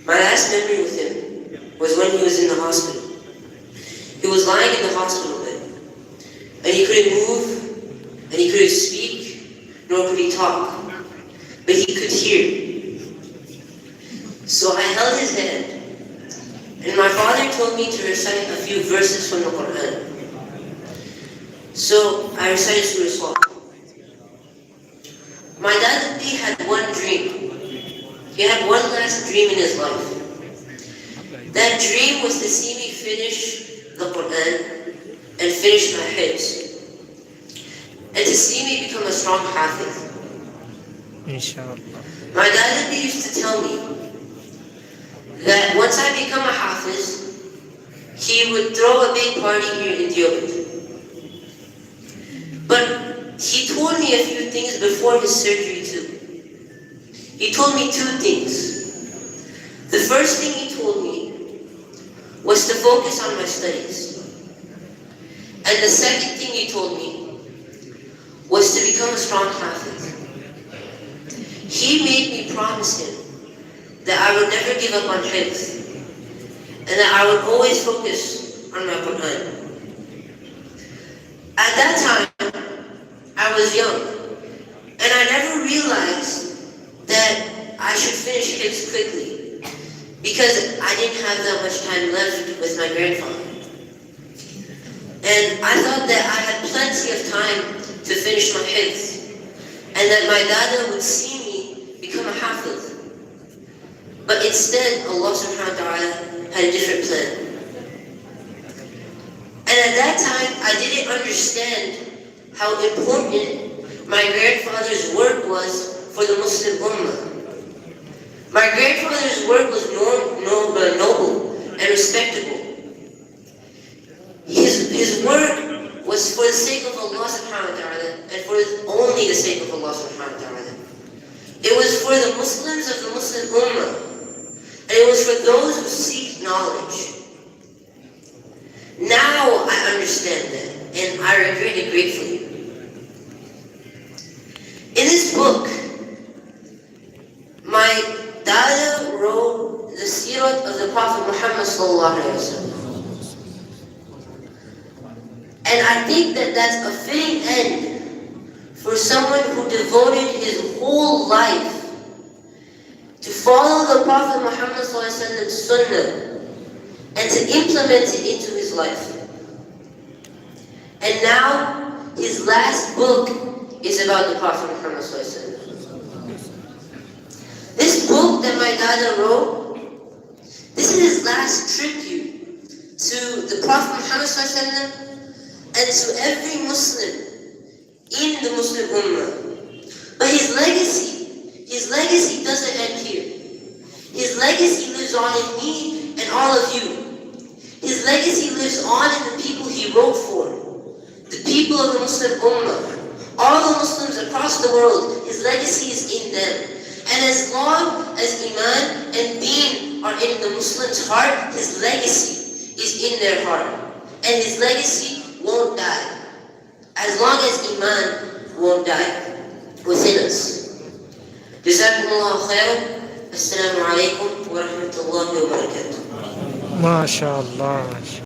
My last memory with him was when he was in the hospital. He was lying in the hospital bed, and he couldn't move, and he couldn't speak, nor could he talk, but he could hear. So I held his hand, and my father told me to recite a few verses from the Quran. So I recited Surah Sahab. My dad had one dream. He had one last dream in his life. That dream was to see me finish the Quran and finish my hifz, and to see me become a strong hafiz. Inshallah. My dad used to tell me that once I become a hafiz, he would throw a big party here in Deoband. But he told me a few things before his surgery too. He told me two things. The first thing he told me was to focus on my studies. And the second thing he told me was to become a strong hafiz. He made me promise him that I would never give up on hifz, and that I would always focus on my Quran. At that time, I was young, and I never realized that I should finish hifz quickly, because I didn't have that much time left with my grandfather. And I thought that I had plenty of time to finish my hifz, and that my dada would see me become a hafiz. But instead, Allah subhanahu wa ta'ala had a different plan. And at that time, I didn't understand how important my grandfather's work was for the Muslim Ummah. My grandfather's work was noble and respectable. His work was for the sake of Allah subhanahu wa ta'ala, and for only the sake of Allah subhanahu wa ta'ala. It was for the Muslims of the Muslim Ummah, and it was for those who seek knowledge. Now I understand that, and I regret it gratefully. In this book, my dada wrote the seerat of the Prophet Muhammad sallallahu alaihi wasallam. And I think that that's a fitting end for someone who devoted his whole life to follow the Prophet Muhammad sallallahu alaihi wasallam's sunnah and to implement it into his life. And now, his last book is about the Prophet Muhammad sallallahu alaihi wasallam. This book that my dada wrote, this is his last tribute to the Prophet Muhammad sallallahu alaihi wasallam and to every Muslim in the Muslim Ummah. But his legacy doesn't end here. His legacy lives on in me and all of you. His legacy lives on in the people he wrote for, the people of the Muslim Ummah, all the Muslims across the world. His legacy is in them. And as long as Iman and Deen are in the Muslim's heart, his legacy is in their heart. And his legacy won't die, as long as Iman won't die within us. Jazakumullahu khairan. Assalamu alaikum wa rahmatullahi wa barakatuh. MashaAllah.